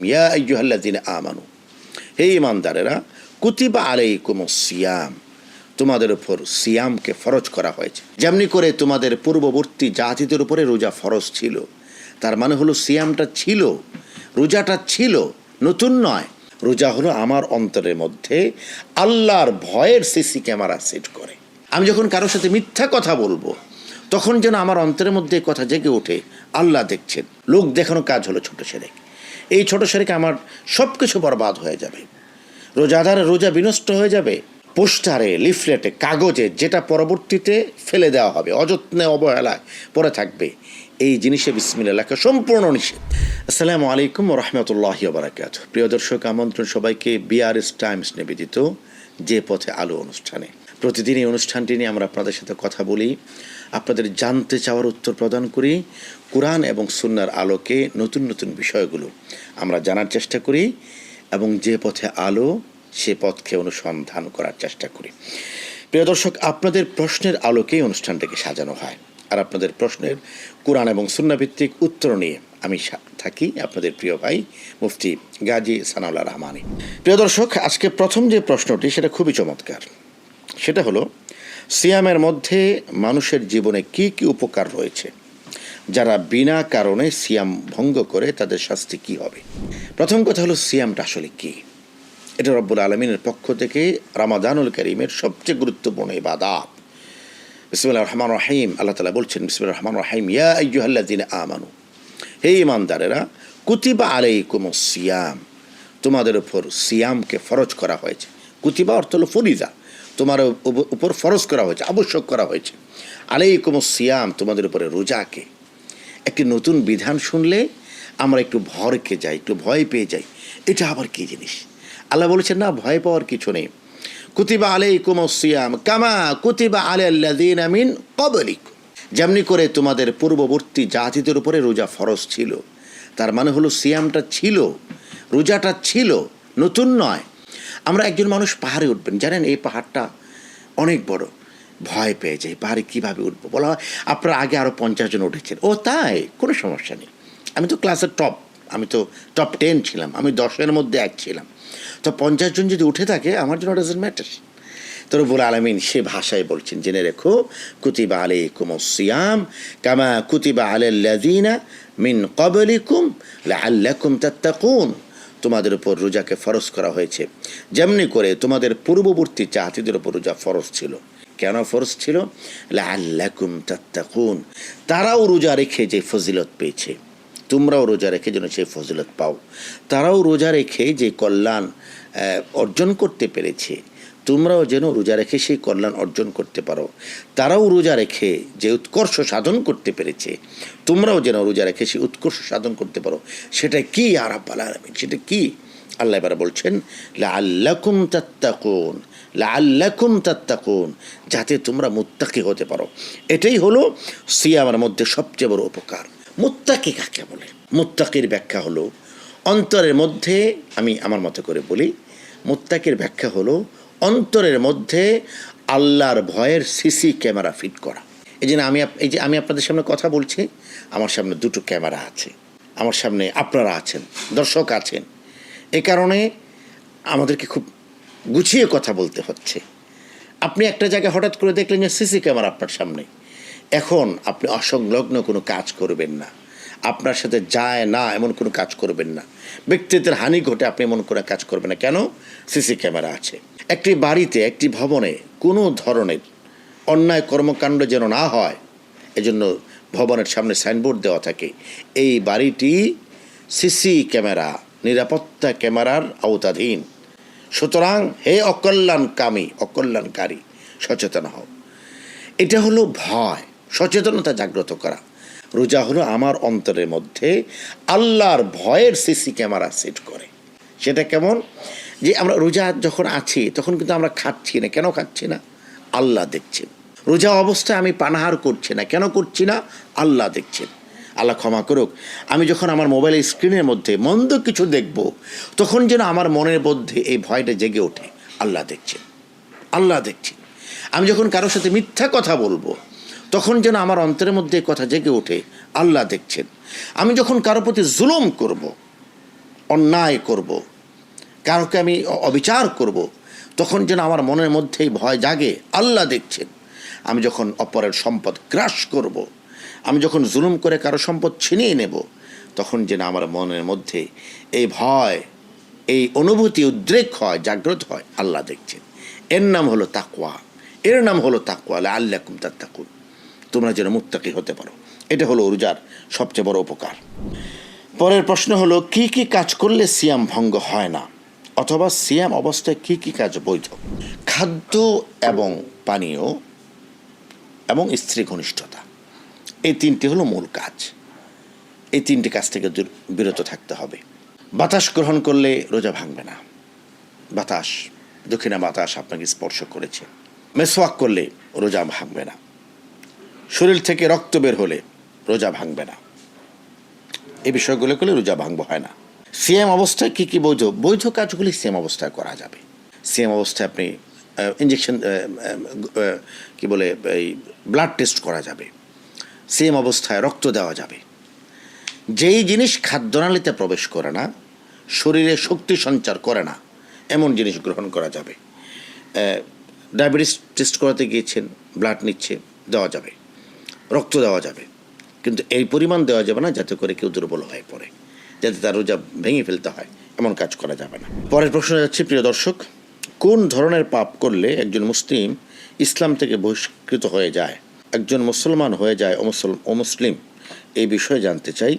ইয়া আইয়ুহাল্লাযীনা আমানু, হে ঈমানদারেরা, কুতিবা আলাইকুমুস সিয়াম, তোমাদের উপর সিয়ামকে ফরজ করা হয়েছে। যেমনি করে তোমাদের পূর্ববর্তী জাতিদের উপরে রোজা ফরজ ছিল। তার মানে হলো সিয়ামটা ছিল, রোজাটা ছিল, নতুন নয়। রোজা হলো আমার অন্তরের মধ্যে আল্লাহর ভয়ের সিসি ক্যামেরা সেট করে। আমি যখন কারোর সাথে মিথ্যা কথা বলবো, তখন যেন আমার অন্তরের মধ্যে কথা জেগে ওঠে, আল্লাহ দেখছেন। লোক দেখানো কাজ হলো ছোট সেরেক। এই ছোট সেরেকে আমার সব কিছু বরবাদ হয়ে যাবে। রোজাদারের রোজা বিনষ্ট হয়ে যাবে। পোস্টারে, লিফলেটে, কাগজে যেটা পরবর্তীতে ফেলে দেওয়া হবে, অযত্নে অবহেলায় পড়ে থাকবে, এই জিনিসে বিসমিল্লাহ লেখা সম্পূর্ণ নিষেধ। আসসালামু আলাইকুম ওয়া রাহমাতুল্লাহি ওয়া বারাকাতুহু। প্রিয় দর্শক, আমন্ত্রণ সবাইকে বিআরএস টাইমস নিবেদিত যে পথে আলো অনুষ্ঠানে। প্রতিদিন এই অনুষ্ঠানটি নিয়ে আমরা আপনাদের সাথে কথা বলি, আপনাদের জানতে চাওয়ার উত্তর প্রদান করি। কোরআন এবং সুন্নাহর আলোকে নতুন নতুন বিষয়গুলো আমরা জানার চেষ্টা করি এবং যে পথে আলো সে পথকে অনুসন্ধান করার চেষ্টা করি। প্রিয় দর্শক, আপনাদের প্রশ্নের আলোকেই অনুষ্ঠানটাকে সাজানো হয়। আর আপনাদের প্রশ্নের কোরআন এবং সুন্নাহ ভিত্তিক উত্তর নিয়ে আমি থাকি আপনাদের প্রিয় ভাই মুফতি গাজী সানাউল্লাহ রহমানী। প্রিয় দর্শক, আজকে প্রথম যে প্রশ্নটি সেটা খুবই চমৎকার। সেটা হলো, সিয়ামের মধ্যে মানুষের জীবনে কি কি উপকার রয়েছে? যারা বিনা কারণে সিয়াম ভঙ্গ করে তাদের শাস্তি কি হবে? প্রথম কথা হলো, সিয়ামটা আসলে কি? এটা রব্বুল আলামিনের পক্ষ থেকে রমাদানুল কারীমের সবচেয়ে গুরুত্বপূর্ণ ইবাদত। বিসমিল্লাহির রহমানির রহিম। আল্লাহ তাআলা বলছেন, বিসমিল্লাহির রহমানির রহিম, ইয়া আইয়ুহাল্লাযীনা আমানু, হে ঈমানদারেরা, কুতিবা আলাইকুমুস সিয়াম, তোমাদের উপর সিয়ামকে ফরজ করা হয়েছে। কুতিবা অর্থ হলো ফরিজা, তোমার উপর ফরজ করা হয়েছে, আবশ্যক করা হয়েছে। আলাইকুমুস সিয়াম, তোমাদের উপরে রোজাকে। একটি নতুন বিধান শুনলে আমরা একটু ভরকে যাই, একটু ভয় পেয়ে যাই। এটা আবার কী জিনিস? আল্লাহ বলেছেন, না, ভয় পাওয়ার কিছু নেই। কুতিবা আলাইকুমুস সিয়াম কামা কুতিবা আলাল্লাযীনা মিন ক্বাবলিকুম, যেমনি করে তোমাদের পূর্ববর্তী জাতিদের উপরে রোজা ফরজ ছিল। তার মানে হলো সিয়ামটা ছিল, রোজাটা ছিল, নতুন নয়। আমরা একজন মানুষ পাহাড়ে উঠবেন, জানেন এই পাহাড়টা অনেক বড়, ভয় পেয়ে যায়, পাহাড়ে কীভাবে উঠবো। বলা হয় আপনারা আগে আরও 50 জন উঠেছেন। ও তাই? কোনো সমস্যা নেই, আমি তো ক্লাসের টপ, আমি তো টপ 10 ছিলাম, আমি 10-এর মধ্যে 1 ছিলাম। তো 50 জন যদি উঠে থাকে আমার জন্য ডাজন্ট ম্যাটার। তো রব্বুল আলামিন সে ভাষায় বলছেন, জেনে রেখো, কুতিবা আলাইকুমুস সিয়াম কামা কুতিবা আলাল্লাযীনা মিন ক্বাবলিকুম লাআল্লাকুম তাত্তাকুন, তোমাদের উপর রোজাকে ফরজ করা হয়েছে যেমনি করে তোমাদের পূর্ববর্তী জাতিদের উপর রোজা ফরজ ছিল। কেন ফরজ ছিল? লাআল্লাকুম তাত্তাকুন, তারাও রোজা রেখে যে ফজিলত পেয়েছে, তোমরাও রোজা রেখে যেন সেই ফজিলত পাও। তারাও রোজা রেখে যে কল্যাণ অর্জন করতে পেরেছে, তোমরাও যেন রোজা রেখে সেই কল্যাণ অর্জন করতে পারো। তারাও রোজা রেখে যে উৎকর্ষ সাধন করতে পেরেছে, তোমরাও যেন রোজা রেখে সেই উৎকর্ষ সাধন করতে পারো। সেটা কি আর রাব্বুল আলামিন, সেটা কি? আল্লাহ এবার বলছেন, লাআল্লাকুম তাত্তাকুন, লাআল্লাকুম তাত্তাকুন, যাতে তোমরা মুত্তাকি হতে পারো। এটাই হলো সিয়ামের মধ্যে সবচেয়ে বড় উপকার। মুত্তাকি কাকে বলে? মুত্তাকির ব্যাখ্যা হলো অন্তরের মধ্যে, আমি আমার মতো করে বলি, মুত্তাকির ব্যাখ্যা হলো অন্তরের মধ্যে আল্লাহর ভয়ের সিসি ক্যামেরা ফিট করা। এই জন্য আমি আপনাদের সামনে কথা বলছি, আমার সামনে 2টো ক্যামেরা আছে, আমার সামনে আপনারা আছেন, দর্শক আছেন। এ কারণে আমাদেরকে খুব গুছিয়ে কথা বলতে হচ্ছে। আপনি একটা জায়গায় হঠাৎ করে দেখলেন যে সিসি ক্যামেরা আপনার সামনে, এখন আপনি অসংলগ্ন কোনো কাজ করবেন না, আপনার সাথে যায় না এমন কোনো কাজ করবেন না, ব্যক্তিত্বের হানি ঘটে আপনি এমন কোনো কাজ করবেন না। কেন? সিসি ক্যামেরা আছে। একটি বাড়িতে, একটি ভবনে কোনো ধরনের অন্যায় কর্মকাণ্ড যেন না হয়, এজন্য ভবনের সামনে সাইনবোর্ড দেওয়া থাকে, এই বাড়িটি সিসি ক্যামেরা, নিরাপত্তা ক্যামেরার আওতাধীন। সুতরাং হে অকল্যাণকারী, সচেতন হও। এটা হলো ভয়, সচেতনতা জাগ্রত করা। রোজা হলো আমার অন্তরের মধ্যে আল্লাহর ভয়ের সিসি ক্যামেরা সেট করে। সেটা কেমন? যে আমরা রোজা যখন আছি তখন কিন্তু আমরা খাচ্ছি না। কেন খাচ্ছি না? আল্লাহ দেখছেন। রোজা অবস্থায় আমি পানাহার করছি না। কেন করছি না? আল্লাহ দেখছেন। আল্লাহ ক্ষমা করুক, আমি যখন আমার মোবাইলের স্ক্রিনের মধ্যে মন্দ কিছু দেখব, তখন যেন আমার মনের মধ্যে এই ভয়টা জেগে ওঠে, আল্লাহ দেখছেন, আল্লাহ দেখছেন। আমি যখন কারোর সাথে মিথ্যা কথা বলবো, তখন যেন আমার অন্তরের মধ্যে কথা জেগে ওঠে, আল্লাহ দেখছেন। আমি যখন কারোর প্রতি জুলুম করব, অন্যায় করব, কারোকে আমি অবিচার করব, তখন যেন আমার মনের মধ্যেই ভয় জাগে, আল্লাহ দেখছেন। আমি যখন অপরের সম্পদ গ্রাস করব, আমি যখন জুলুম করে কারো সম্পদ ছিনিয়ে নেব, তখন যেন আমার মনের মধ্যে এই ভয়, এই অনুভূতি উদ্রেক হয়, জাগ্রত হয়, আল্লাহ দেখছেন। এর নাম হলো তাকওয়া, এর নাম হলো তাকওয়া, লাআল্লাকুম তাত্তাকুন, তোমরা যেন মুত্তাকি হতে পারো। এটা হলো রোজার সবচেয়ে বড় উপকার। পরের প্রশ্ন হলো, কি কি কাজ করলে সিয়াম ভঙ্গ হয় না, অথবা সিয়াম অবস্থায় কি কি কাজ বৈধ? খাদ্য এবং পানীয় এবং স্ত্রী ঘনিষ্ঠতা, এই তিনটি হলো মূল কাজ। এই তিনটি কাজ থেকে বিরত থাকতে হবে। বাতাস গ্রহণ করলে রোজা ভাঙবে না। বাতাস, দক্ষিণা বাতাস আপনাকে স্পর্শ করেছে, মেসওয়াক করলে রোজা ভাঙবে না। শরীর থেকে রক্ত বের হলে রোজা ভাঙবে না। এই বিষয়গুলো করলে রোজা ভাঙব হয় না। সিএম অবস্থায় কি কি বৈধ? বৈধ কাজগুলি সিএম অবস্থায় করা যাবে। সিএম অবস্থায় আপনি ইঞ্জেকশন কি বলে এই ব্লাড টেস্ট করা যাবে, সিএম অবস্থায় রক্ত দেওয়া যাবে। যেই জিনিস খাদ্যনালীতে প্রবেশ করে না, শরীরে শক্তি সঞ্চার করে না, এমন জিনিস গ্রহণ করা যাবে। ডায়াবেটিস টেস্ট করাতে গিয়েছেন, ব্লাড নিচ্ছে, দেওয়া যাবে, রক্ত দেওয়া যাবে, কিন্তু এই পরিমাণ দেওয়া যাবে না যাতে করে কেউ দুর্বল হয়ে পড়ে, যাতে তার রোজা ভেঙে ফেলতে হয়, এমন কাজ করা যাবে না। পরের প্রশ্ন যাচ্ছে, প্রিয় দর্শক, কোন ধরনের পাপ করলে একজন মুসলিম ইসলাম থেকে বহিষ্কৃত হয়ে যায়, একজন মুসলমান হয়ে যায় অমুসলিম? এই বিষয়ে জানতে চাই।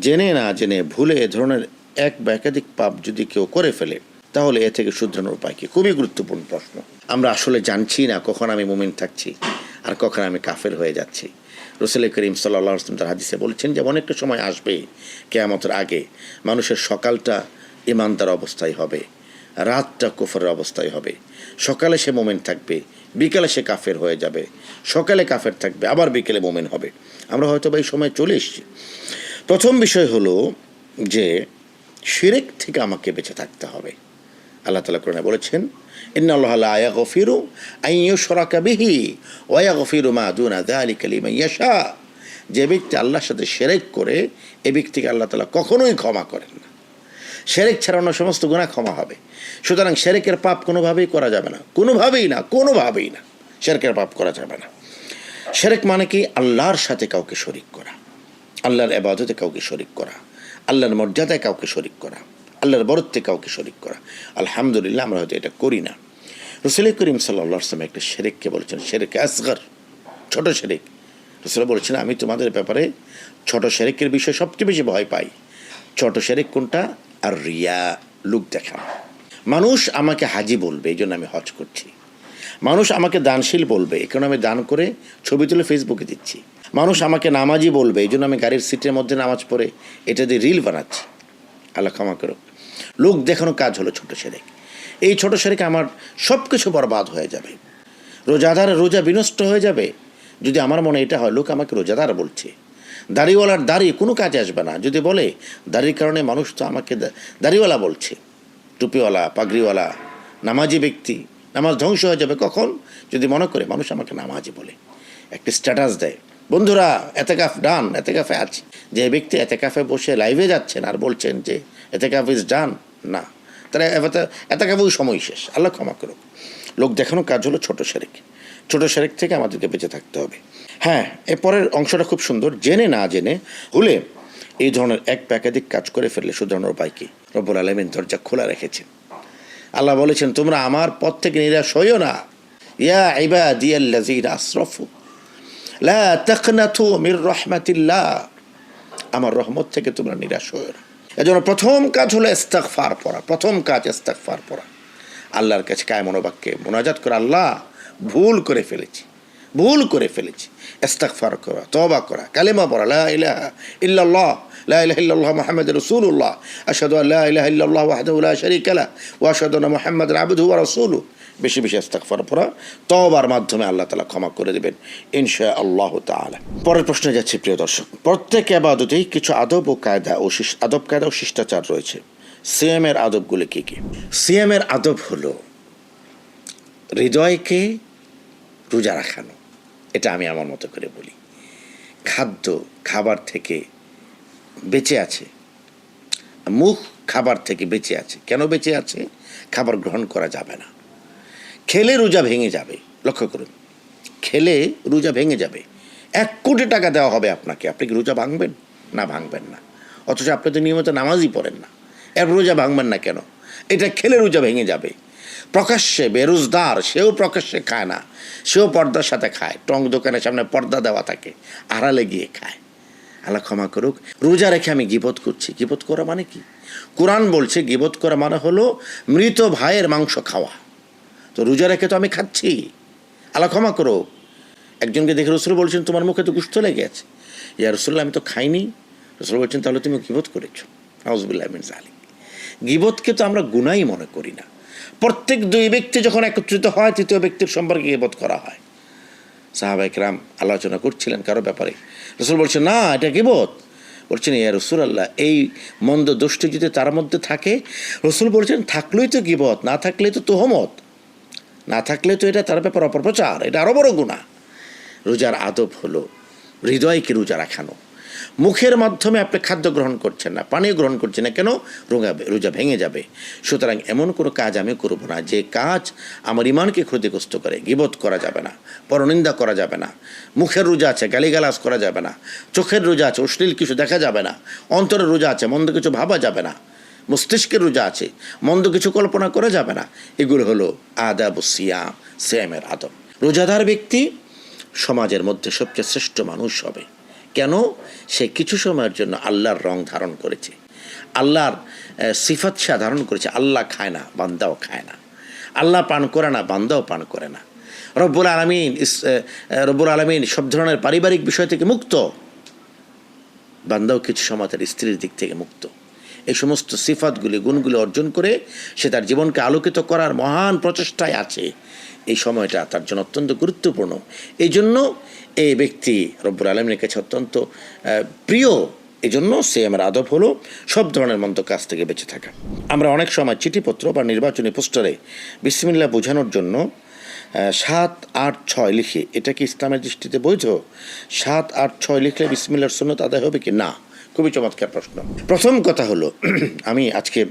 জেনে না জেনে ভুলে এ ধরনের এক বা একাধিক পাপ যদি কেউ করে ফেলে, তাহলে এ থেকে শুধরানোর উপায় কি? খুবই গুরুত্বপূর্ণ প্রশ্ন। আমরা আসলে জানছি না কখন আমি মুমিন থাকছি আর কখন আমি কাফের হয়ে যাচ্ছি। রাসূল করিম সাল্লাল্লাহু আলাইহি ওয়াসাল্লাম তার হাদিসে বলেছেন যে অনেকটা সময় আসবে কিয়ামতের আগে, মানুষের সকালটা ঈমানদার অবস্থায় হবে, রাতটা কুফরের অবস্থায় হবে। সকালে সে মুমিন থাকবে, বিকালে সে কাফের হয়ে যাবে, সকালে কাফের থাকবে, আবার বিকেলে মুমিন হবে। আমরা হয়তো এই সময় চলে এসেছি। প্রথম বিষয় হলো যে শিরক থেকে আমাকে বেঁচে থাকতে হবে। আল্লাহ তাআলা কোরআনে বলেছেন, ইন্নাল্লাহা লা ইয়াগফিরু আন ইউশরাকা বিহি ওয়া ইয়াগফিরু মা দুনা যালিকা লিমান ইয়াশা। যে ব্যক্তি আল্লাহর সাথে শিরক করে, এই ব্যক্তিকে আল্লাহ তাআলা কখনোই ক্ষমা করেন না। শিরক ছাড়া অন্য সমস্ত গুনাহ ক্ষমা হবে। সুতরাং শিরকের পাপ কোনোভাবেই করা যাবে না, কোনোভাবেই না, কোনোভাবেই না, শিরকের পাপ করা যাবে না। শিরক মানে কি? আল্লাহর সাথে কাউকে শরীক করা, আল্লাহর ইবাদতে কাউকে শরীক করা, আল্লাহর মর্যাদায় কাউকে শরীক করা, আল্লাহর বরত্বে কাউকে শরীক করা। আলহামদুলিল্লাহ আমরা হয়তো এটা করি না। রাসূল করিম সাল্লাল্লাহু আলাইহি ওয়াসাল্লাম একটা শিরককে বলেছেন শিরক আসগর, ছোট শিরক। রাসূল বলেছেন, আমি তোমাদের ব্যাপারে ছোট শিরকের বিষয়ে সবচেয়ে বেশি ভয় পাই। ছোট শিরক কোনটা? আর রিয়া, লোক দেখানো। মানুষ আমাকে হাজি বলবে, এই জন্য আমি হজ করছি। মানুষ আমাকে দানশীল বলবে, এই কারণে আমি দান করে ছবি তুলে ফেসবুকে দিচ্ছি। মানুষ আমাকে নামাজি বলবে, এই জন্য আমি গাড়ির সিটের মধ্যে নামাজ পড়ে এটা দিয়ে রিল বানাচ্ছি। আল্লাহ ক্ষমা করো। লোক দেখানো কাজ হলো ছোট শিরক। এই ছোট শিরকে আমার সব কিছু বরবাদ হয়ে যাবে, রোজাদারের রোজা বিনষ্ট হয়ে যাবে। যদি আমার মনে এটা হয় লোক আমাকে রোজাদার বলছে, দাড়িওয়ালার দাড়ি কোনো কাজে আসবে না। যদি বলে দাড়ির কারণে মানুষ তো আমাকে দাড়িওয়ালা বলছে, টুপিওয়ালা, পাগড়িওয়ালা, নামাজি ব্যক্তি, নামাজ ধ্বংস হয়ে যাবে। কখন? যদি মনে করে মানুষ আমাকে নামাজি বলে, একটা স্ট্যাটাস দেয়, বন্ধুরা এতেকাফ ডান, এতেকাফে আছি। যে ব্যক্তি এতেকাফে বসে লাইভে যাচ্ছেন আর বলছেন যে এতেকাফ ইজ ডান, না, তারা এতেকাফেও সময় শেষ। আল্লাহ ক্ষমা করুক। লোক দেখানো কাজ হলো ছোট শিরক। ছোট শিরক থেকে আমাদেরকে বেঁচে থাকতে হবে। হ্যাঁ, এরপরের অংশটা খুব সুন্দর। জেনে না জেনে ভুলে এই ধরনের এক বা একাধিক কাজ করে ফেললে শুধরানোর উপায় কি? রব্বুল আলামিন দরজা খোলা রেখেছেন। আল্লাহ বলেছেন, তোমরা আমার পথ থেকে নিরাশ হইও না। ইয়া ইবাদিয়াল্লাযীনা আসরাফু লা তাকনাতু মির রাহমাতিল্লাহ, আমার রহমত থেকে তোমরা নিরাশ হইও না। এজন্য প্রথম কাজ হলো ইস্তিগফার পড়া। প্রথম কাজ ইস্তিগফার পড়া, আল্লাহর কাছে কায় মনোবাক্যে মুনাজাত করে, আল্লাহ ভুল করে ফেলেছি, ভুল করে ফেলেছি, ইস্তিগফার করা, তওবা করা, কালেমা পড়া, লা ইলাহা ইল্লাল্লাহ, লা ইলাহা ইল্লাল্লাহ মুহাম্মাদুর রাসূলুল্লাহ, আশহাদু আল্লা ইলাহা ইল্লাল্লাহ ওয়াহদাহু লা শারীকা লাহু ওয়া আশহাদু আন্না মুহাম্মাদান আবদুহু ওয়া রাসূলুহু। বেশি বেশি ইস্তিগফার পড়া, তওবার মাধ্যমে আল্লাহ তাআলা ক্ষমা করে দেবেন ইনশাআল্লাহ তাআলা। পরের প্রশ্নে যাচ্ছি, প্রিয় দর্শক। প্রত্যেক ইবাদতেই কিছু আদব কায়দা ও শিষ্টাচার রয়েছে। সিয়ামের আদবগুলি কি কি? সিয়ামের আদব হলো হৃদয়কে রোজা রাখানো। এটা আমি আমার মতো করে বলি। খাবার থেকে বেঁচে আছে, মুখ খাবার থেকে বেঁচে আছে। কেন বেঁচে আছে? খাবার গ্রহণ করা যাবে না, খেলে রোজা ভেঙে যাবে। লক্ষ্য করুন, খেলে রোজা ভেঙে যাবে। 1 কোটি টাকা দেওয়া হবে আপনাকে, আপনি কি রোজা ভাঙবেন? না, ভাঙবেন না। অথচ আপনি তো নিয়মিত নামাজই পড়েন না, এর রোজা ভাঙবেন না কেন? এটা খেলে রোজা ভেঙে যাবে। প্রকাশ্যে বেরোজগার, সেও প্রকাশ্যে খায় না, সেও পর্দার সাথে খায়। টং দোকানের সামনে পর্দা দেওয়া থাকে, আড়ালে গিয়ে খায়। আল্লাহ ক্ষমা করুক। রোজা রেখে আমি গীবত করছি। গীবত করা মানে কি? কোরআন বলছে গীবত করা মানে হলো মৃত ভাইয়ের মাংস খাওয়া। তো রোজা রেখে তো আমি খাচ্ছি। আল্লাহ ক্ষমা করো। একজনকে দেখে রসুল বলছেন, তোমার মুখে তো গোশত লেগে আছে। ইয়া রসুল্লাহ, আমি তো খাইনি। রসুল বলছেন, তাহলে তুমি গীবত করেছো। আউযুবিল্লাহি মিন যালিক। গীবতকে তো আমরা গুনাহই মনে করি না। প্রত্যেক 2 ব্যক্তি যখন একত্রিত হয়, 3য় ব্যক্তির সম্পর্কে গীবত করা হয়। সাহাবায়ে কেরাম আলোচনা করছিলেন কারো ব্যাপারে, রসুল বলছেন, না, এটা গীবত। বলছেন, ইয়া রাসূলুল্লাহ, এই মন্দ দোষটি যদি তার মধ্যে থাকে, রসুল বলছেন, থাকলেই তো গীবত, না থাকলেই তো তুহমত, না থাকলে তো এটা তার ব্যাপারে অপপ্রচার, এটা আরও বড় গুনাহ। রোজার আদব হলো হৃদয়কে রোজা রাখানো। মুখের মাধ্যমে আপনি খাদ্য গ্রহণ করছেন না, পানীয় গ্রহণ করছেন না, কেন? রোজা ভেঙে যাবে। সুতরাং এমন কোনো কাজ আমি করব না যে কাজ আমার ইমানকে ক্ষতিগ্রস্ত করে। গীবত করা যাবে না, পরনিন্দা করা যাবে না, মুখের রোজা আছে গালিগালাজ করা যাবে না, চোখের রোজা আছে অশ্লীল কিছু দেখা যাবে না, অন্তরের রোজা আছে মন্দ কিছু ভাবা যাবে না, মস্তিষ্কের রোজা আছে মন্দ কিছু কল্পনা করা যাবে না। এগুলো হলো আদাবুস সিয়াম, সিয়ামের আদব। রোজাদার ব্যক্তি সমাজের মধ্যে সবচেয়ে শ্রেষ্ঠ মানুষ হবে। কেন? সে কিছু সময়ের জন্য আল্লাহর রং ধারণ করেছে, আল্লাহর সিফাত সে ধারণ করেছে। আল্লাহ খায় না, বান্দাও খায় না। আল্লাহ পান করে না, বান্দাও পান করে না। রব্বুল আলামিন সব ধরনের পারিবারিক বিষয় থেকে মুক্ত, বান্দাও কিছু সময় তার স্ত্রীর দিক থেকে মুক্ত। এই সমস্ত সিফাতগুলি, গুণগুলি অর্জন করে সে তার জীবনকে আলোকিত করার মহান প্রচেষ্টায় আছে। এই সময়টা তার জন্য অত্যন্ত গুরুত্বপূর্ণ। এই জন্য এই ব্যক্তি রব্বুল আলামিনের কাছে অত্যন্ত প্রিয়। এই জন্য সিয়ামের আদব হলো সব ধরনের মন্দ কাজ থেকে বেঁচে থাকা। আমরা অনেক সময় চিঠিপত্র বা নির্বাচনী পোস্টারে বিসমিল্লাহ বোঝানোর জন্য 7, 8, 6 লিখি। এটা কি ইসলামের দৃষ্টিতে বৈধ? 7, 8, 6 লিখলে বিসমিল্লাহর সুন্নাত আদায় হবে কি না? খুবই চমৎকার প্রশ্ন। প্রথম কথা হলো, আমি আজকে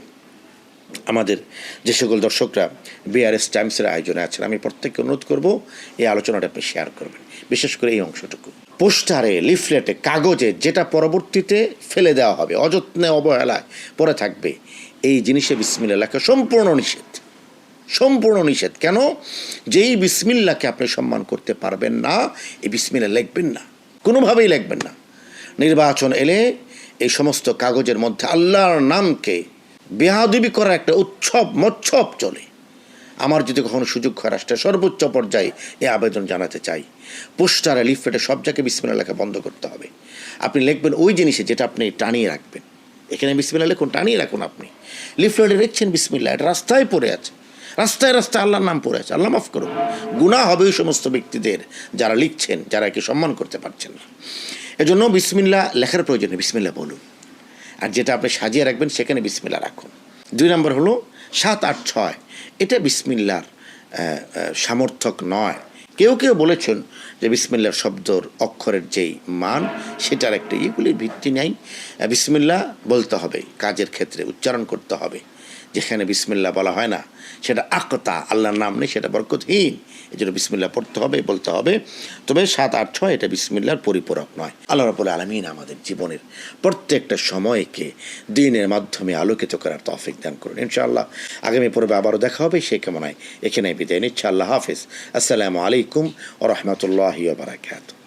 আমাদের যে সকল দর্শকরা বিআরএস টাইমসের আয়োজনে আছেন, আমি প্রত্যেককে অনুরোধ করব এই আলোচনাটা আপনি শেয়ার করবেন, বিশেষ করে এই অংশটুকু। পোস্টারে, লিফলেটে, কাগজে যেটা পরবর্তীতে ফেলে দেওয়া হবে, অযত্নে অবহেলায় পড়ে থাকবে, এই জিনিসে বিসমিল্লাহ লেখা সম্পূর্ণ নিষেধ, সম্পূর্ণ নিষেধ। কেন? যেই বিসমিল্লাহকে আপনি সম্মান করতে পারবেন না, এই বিসমিল্লাহ লিখবেন না, কোনোভাবেই লিখবেন না। নির্বাচন এলে এই সমস্ত কাগজের মধ্যে আল্লাহর নামকে বেয়াদবি করার একটা মৎসব চলে। আমার যদি কখনো সুযোগ হয় রাষ্ট্রের সর্বোচ্চ পর্যায়ে এই আবেদন জানাতে চাই, পোস্টারে, লিফলেটে সব জায়গায় বিসমিল্লাহ লেখা বন্ধ করতে হবে। আপনি লিখবেন ওই জিনিসে যেটা আপনি টানিয়ে রাখবেন। এখানে বিসমিল্লাহ লিখুন, টানিয়ে রাখুন। আপনি লিফলেটে লিখছেন বিসমিল্লাহ, এটা রাস্তায় পড়ে আছে, রাস্তায় রাস্তায় আল্লাহর নাম পড়ে আছে। আল্লাহ মাফ করুন, গুনাহ হবে ওই সমস্ত ব্যক্তিদের যারা লিখছেন, যারা একে সম্মান করতে পারছেন না। এজন্য বিসমিল্লাহ লেখার প্রয়োজনে বিসমিল্লাহ বলুন, আর যেটা আপনি সাজিয়ে রাখবেন সেখানে বিসমিল্লাহ রাখুন। 2 নম্বর হলো 7, 8, 6, এটা বিসমিল্লাহর সামর্থক নয়। কেউ কেউ বলেছেন যে বিসমিল্লাহর শব্দর অক্ষরের যেই মান, সেটার একটা এগুলির ভিত্তি নেই। বিসমিল্লাহ বলতে হবে, কাজের ক্ষেত্রে উচ্চারণ করতে হবে। যেখানে বিসমিল্লাহ বলা হয় না সেটা আকতা, আল্লাহর নাম নেই, সেটা বরকতহীন। এই জন্য বিসমিল্লাহ পড়তে হবে, বলতে হবে। তবে 7, 8, 6 এটা বিসমিল্লাহর পরিপূরক নয়। আল্লাহ রাব্বুল আলামিন আমাদের জীবনের প্রত্যেকটা সময়কে দ্বীনের মাধ্যমে আলোকিত করার তৌফিক দান করুন ইনশাআল্লাহ। আগামী পর্বে আবারও দেখা হবে, সেই কামনায় এখানে বিদায় নিচ্ছি। আল্লাহ হাফেজ। আসসালামু আলাইকুম ওয়া রাহমাতুল্লাহি ওয়া বারাকাতুহু।